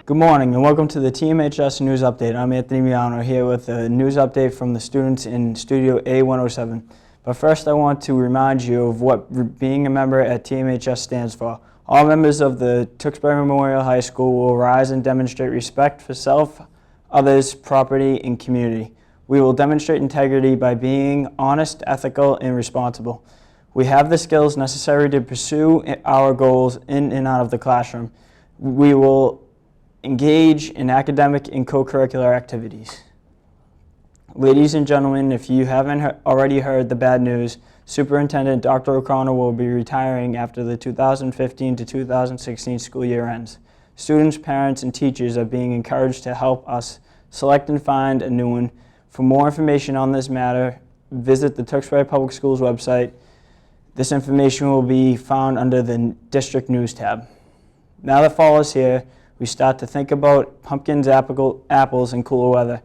Good morning and welcome to the TMHS News Update. I'm Anthony Miano here with a news update from the students in Studio A107. But first I want to remind you of what being a member at TMHS stands for. All members of the Tewksbury Memorial High School will rise and demonstrate respect for self, others, property, and community. We will demonstrate integrity by being honest, ethical, and responsible. We have the skills necessary to pursue our goals in and out of the classroom. We will engage in academic and co-curricular activities. Ladies and gentlemen, if you haven't already heard the bad news, Superintendent Dr. O'Connor will be retiring after the 2015 to 2016 school year ends. Students, parents, and teachers are being encouraged to help us select and find a new one. For more information on this matter, visit the Tewksbury Public Schools website. This information will be found under the District News tab. Now that fall is here, we start to think about pumpkins, apples, and cooler weather.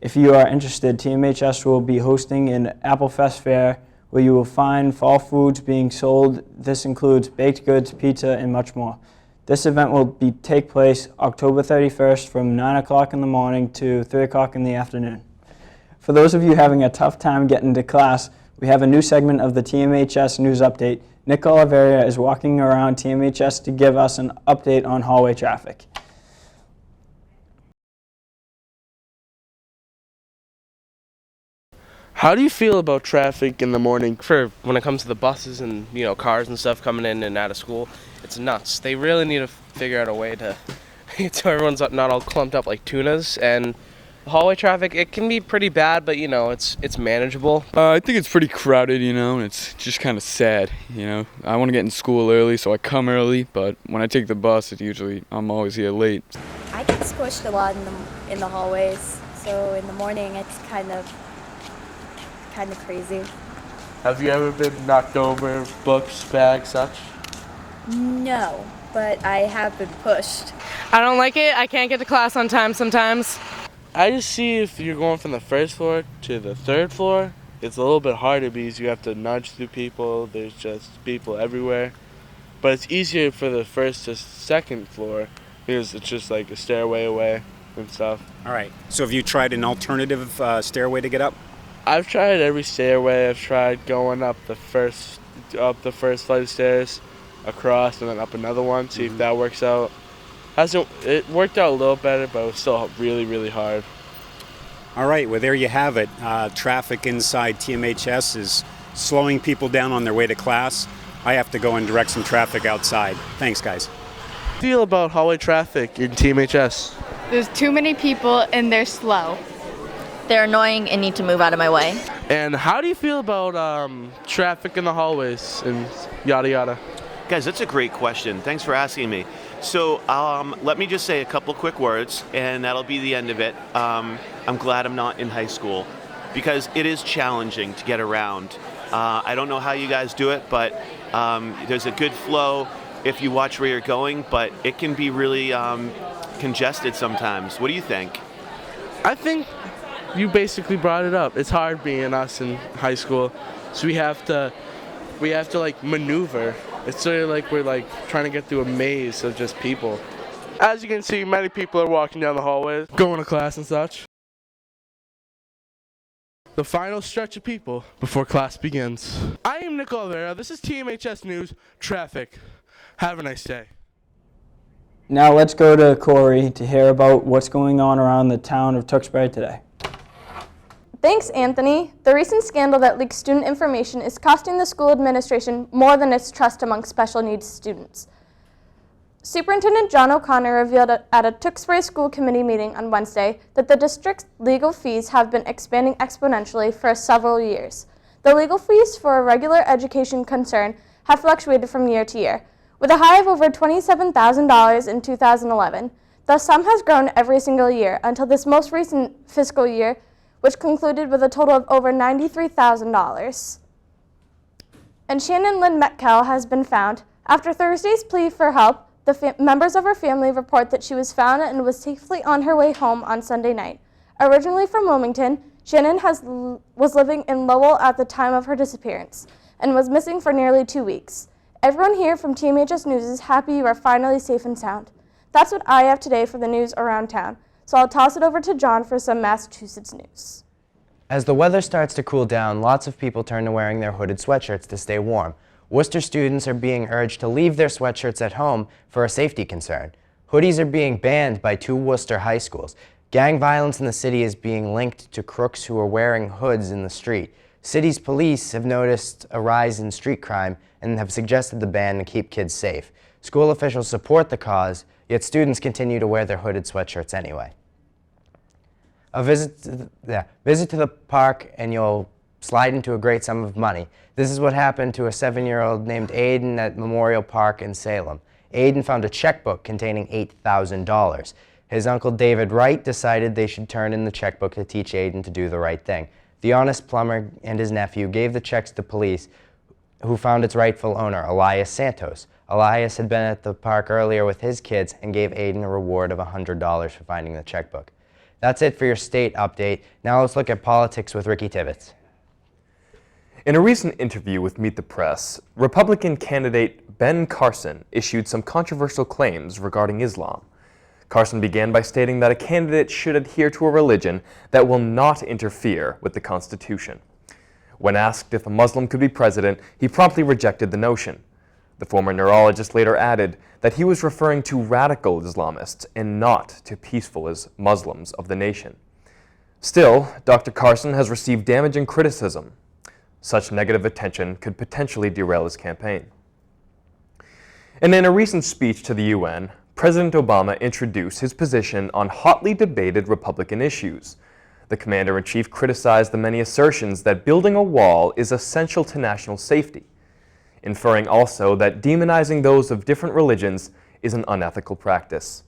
If you are interested, TMHS will be hosting an Apple Fest fair where you will find fall foods being sold. This includes baked goods, pizza, and much more. This event will take place October 31st from 9 o'clock in the morning to 3 o'clock in the afternoon. For those of you having a tough time getting to class, we have a new segment of the TMHS News Update. Nick Oliveira is walking around TMHS to give us an update on hallway traffic. How do you feel about traffic in the morning for when it comes to the buses and, cars and stuff coming in and out of school? It's nuts. They really need to figure out a way to so everyone's not all clumped up like tunas. And the hallway traffic, it can be pretty bad, but it's manageable. I think it's pretty crowded, and it's just kind of sad, I want to get in school early, so I come early, but when I take the bus, I'm always here late. I get squished a lot in the hallways, so in the morning it's kind of crazy. Have you ever been knocked over, books, bags, such? No, but I have been pushed. I don't like it. I can't get to class on time sometimes. I just see if you're going from the first floor to the third floor, it's a little bit harder because you have to nudge through people. There's just people everywhere. But it's easier for the first to second floor because it's just like a stairway away and stuff. All right. So have you tried an alternative stairway to get up? I've tried every stairway. I've tried going up the first flight of stairs, across, and then up another one. See if that works out. It worked out a little better, but it was still really, really hard. All right. Well, there you have it. Traffic inside TMHS is slowing people down on their way to class. I have to go and direct some traffic outside. Thanks, guys. How do you feel about hallway traffic in TMHS? There's too many people and they're slow. They're annoying and need to move out of my way. And how do you feel about traffic in the hallways and yada yada? Guys, that's a great question. Thanks for asking me. So let me just say a couple quick words, and that'll be the end of it. I'm glad I'm not in high school because it is challenging to get around. I don't know how you guys do it, but there's a good flow if you watch where you're going, but it can be really congested sometimes. What do you think? I think you basically brought it up. It's hard being us in high school, so we have to maneuver. It's sort of like we're trying to get through a maze of just people. As you can see, many people are walking down the hallway, going to class and such. The final stretch of people before class begins. I am Nick Oliveira. This is TMHS News Traffic. Have a nice day. Now let's go to Corey to hear about what's going on around the town of Tewksbury today. Thanks, Anthony. The recent scandal that leaks student information is costing the school administration more than its trust among special needs students. Superintendent John O'Connor revealed at a Tewksbury School Committee meeting on Wednesday that the district's legal fees have been expanding exponentially for several years. The legal fees for a regular education concern have fluctuated from year to year, with a high of over $27,000 in 2011. The sum has grown every single year until this most recent fiscal year, which concluded with a total of over $93,000. And Shannon Lynn Metcalf has been found. After Thursday's plea for help, the members of her family report that she was found and was safely on her way home on Sunday night. Originally from Wilmington, Shannon was living in Lowell at the time of her disappearance and was missing for nearly 2 weeks. Everyone here from TMHS News is happy you are finally safe and sound. That's what I have today for the news around town. So I'll toss it over to John for some Massachusetts news. As the weather starts to cool down, lots of people turn to wearing their hooded sweatshirts to stay warm. Worcester students are being urged to leave their sweatshirts at home for a safety concern. Hoodies are being banned by 2 Worcester high schools. Gang violence in the city is being linked to crooks who are wearing hoods in the street. City's police have noticed a rise in street crime and have suggested the ban to keep kids safe. School officials support the cause, yet students continue to wear their hooded sweatshirts anyway. A visit to the park and you'll slide into a great sum of money. This is what happened to a 7-year-old named Aiden at Memorial Park in Salem. Aiden found a checkbook containing $8,000. His uncle David Wright decided they should turn in the checkbook to teach Aiden to do the right thing. The honest plumber and his nephew gave the checks to police, who found its rightful owner, Elias Santos. Elias had been at the park earlier with his kids and gave Aiden a reward of $100 for finding the checkbook. That's it for your state update. Now let's look at politics with Ricky Tibbetts. In a recent interview with Meet the Press, Republican candidate Ben Carson issued some controversial claims regarding Islam. Carson began by stating that a candidate should adhere to a religion that will not interfere with the Constitution. When asked if a Muslim could be president, he promptly rejected the notion. The former neurologist later added that he was referring to radical Islamists and not to peaceful Muslims of the nation. Still, Dr. Carson has received damaging criticism. Such negative attention could potentially derail his campaign. And in a recent speech to the UN, President Obama introduced his position on hotly debated Republican issues. The commander-in-chief criticized the many assertions that building a wall is essential to national safety, inferring also that demonizing those of different religions is an unethical practice.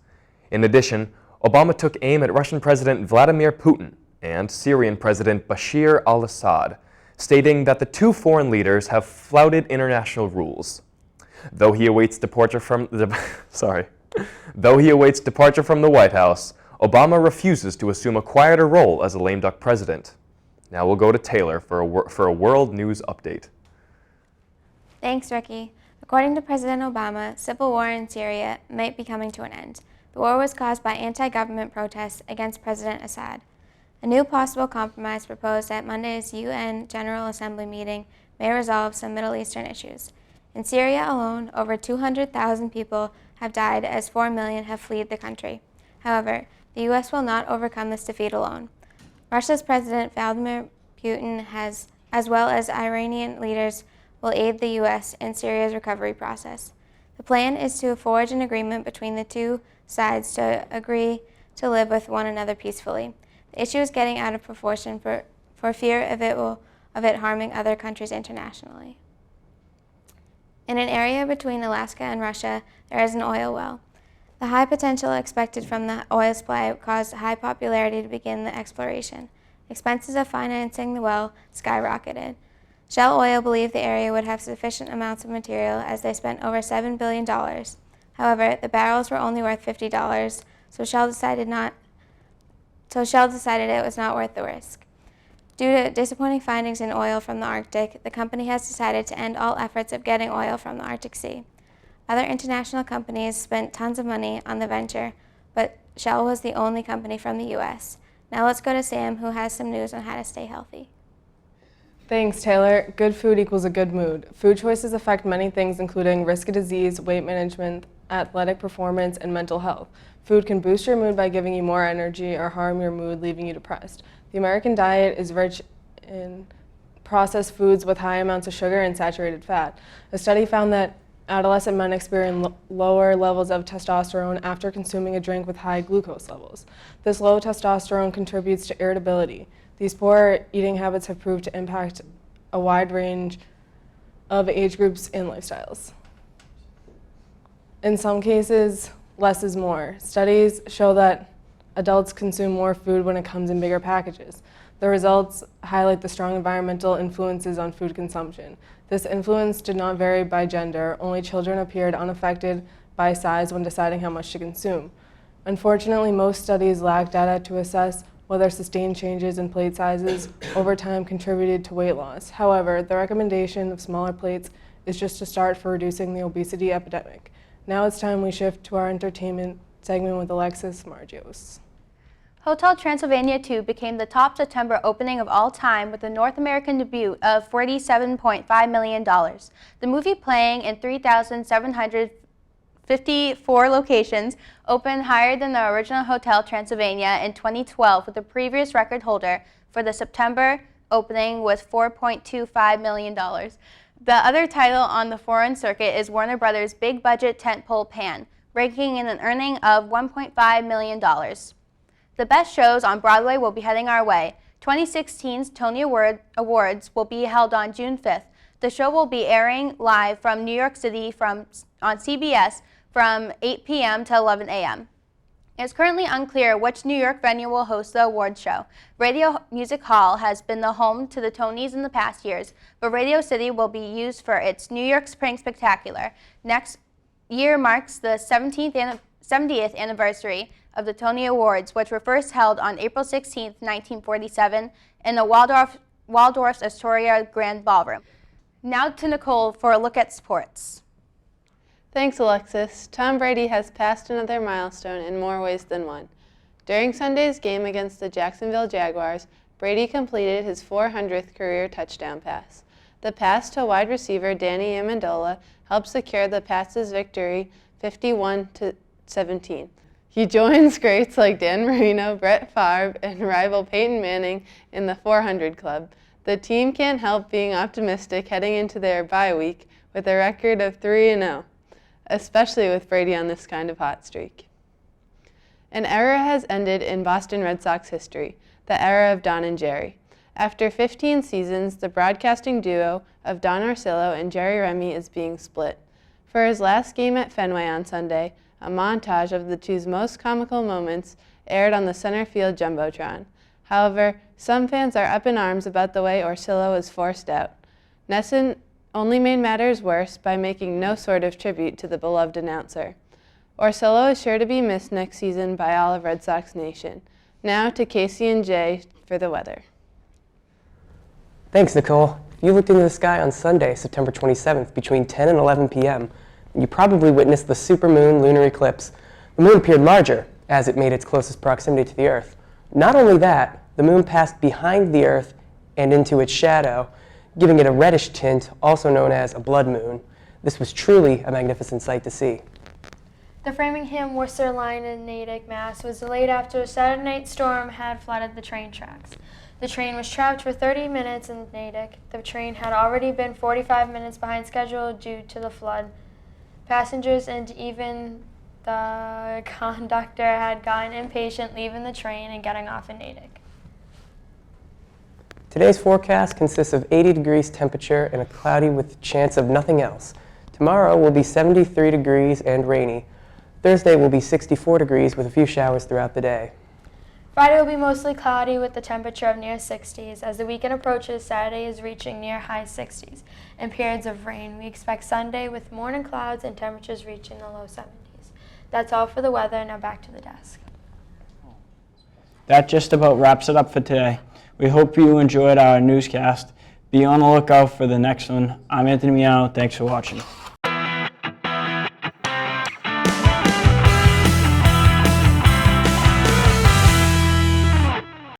In addition, Obama took aim at Russian President Vladimir Putin and Syrian President Bashar al-Assad, stating that the 2 foreign leaders have flouted international rules. Though he awaits departure from the White House, Obama refuses to assume a quieter role as a lame duck president. Now we'll go to Taylor for a world news update. Thanks, Ricky. According to President Obama, civil war in Syria might be coming to an end. The war was caused by anti-government protests against President Assad. A new possible compromise proposed at Monday's UN General Assembly meeting may resolve some Middle Eastern issues. In Syria alone, over 200,000 people have died as 4 million have fled the country. However, the U.S. will not overcome this defeat alone. Russia's President Vladimir Putin as well as Iranian leaders, will aid the U.S. in Syria's recovery process. The plan is to forge an agreement between the 2 sides to agree to live with one another peacefully. The issue is getting out of proportion for fear of it harming other countries internationally. In an area between Alaska and Russia, there is an oil well. The high potential expected from the oil supply caused high popularity to begin the exploration. Expenses of financing the well skyrocketed. Shell Oil believed the area would have sufficient amounts of material as they spent over $7 billion. However, the barrels were only worth $50, so Shell decided it was not worth the risk. Due to disappointing findings in oil from the Arctic, the company has decided to end all efforts of getting oil from the Arctic Sea. Other international companies spent tons of money on the venture, but Shell was the only company from the U.S. Now let's go to Sam, who has some news on how to stay healthy. Thanks, Taylor. Good food equals a good mood. Food choices affect many things, including risk of disease, weight management, athletic performance, and mental health. Food can boost your mood by giving you more energy or harm your mood, leaving you depressed. The American diet is rich in processed foods with high amounts of sugar and saturated fat. A study found that adolescent men experience lower levels of testosterone after consuming a drink with high glucose levels. This low testosterone contributes to irritability. These poor eating habits have proved to impact a wide range of age groups and lifestyles. In some cases, less is more. Studies show that adults consume more food when it comes in bigger packages. The results highlight the strong environmental influences on food consumption. This influence did not vary by gender. Only children appeared unaffected by size when deciding how much to consume. Unfortunately, most studies lack data to assess whether sustained changes in plate sizes over time contributed to weight loss. However, the recommendation of smaller plates is just a start for reducing the obesity epidemic. Now it's time we shift to our entertainment segment with Alexis Margios. Hotel Transylvania 2 became the top September opening of all time with a North American debut of $47.5 million. The movie, playing in 3,754 locations, opened higher than the original Hotel Transylvania in 2012, with the previous record holder for the September opening with $4.25 million. The other title on the foreign circuit is Warner Brothers' big-budget tentpole Pan, raking in an earning of $1.5 million. The best shows on Broadway will be heading our way. 2016's Tony Awards will be held on June 5th. The show will be airing live from New York City on CBS from 8 p.m. to 11 a.m. It's currently unclear which New York venue will host the awards show. Radio Music Hall has been the home to the Tonys in the past years, but Radio City will be used for its New York Spring Spectacular. Next year marks the 70th anniversary of the Tony Awards, which were first held on April 16, 1947, in the Waldorf's Astoria Grand Ballroom. Now to Nicole for a look at sports. Thanks, Alexis. Tom Brady has passed another milestone in more ways than one. During Sunday's game against the Jacksonville Jaguars, Brady completed his 400th career touchdown pass. The pass to wide receiver Danny Amendola helped secure the Pats' victory 51-17. He joins greats like Dan Marino, Brett Favre, and rival Peyton Manning in the 400 Club. The team can't help being optimistic heading into their bye week with a record of 3-0, especially with Brady on this kind of hot streak. An era has ended in Boston Red Sox history, the era of Don and Jerry. After 15 seasons, the broadcasting duo of Don Orsillo and Jerry Remy is being split. For his last game at Fenway on Sunday, a montage of the two's most comical moments aired on the center field Jumbotron. However, some fans are up in arms about the way Orsillo was forced out. Nesson only made matters worse by making no sort of tribute to the beloved announcer. Orsillo is sure to be missed next season by all of Red Sox Nation. Now to Casey and Jay for the weather. Thanks, Nicole. If you looked into the sky on Sunday, September 27th, between 10 and 11 p.m., you probably witnessed the supermoon lunar eclipse. The moon appeared larger as it made its closest proximity to the Earth. Not only that, the moon passed behind the Earth and into its shadow, giving it a reddish tint, also known as a blood moon. This was truly a magnificent sight to see. The Framingham-Worcester line in Natick, Mass. was delayed after a Saturday night storm had flooded the train tracks. The train was trapped for 30 minutes in Natick. The train had already been 45 minutes behind schedule due to the flood. Passengers and even the conductor had gotten impatient leaving the train and getting off in Natick. Today's forecast consists of 80 degrees temperature and a cloudy with a chance of nothing else. Tomorrow will be 73 degrees and rainy. Thursday will be 64 degrees with a few showers throughout the day. Friday will be mostly cloudy with the temperature of near 60s. As the weekend approaches, Saturday is reaching near high 60s and periods of rain. We expect Sunday with morning clouds and temperatures reaching the low 70s. That's all for the weather. Now back to the desk. That just about wraps it up for today. We hope you enjoyed our newscast. Be on the lookout for the next one. I'm Anthony Miano. Thanks for watching.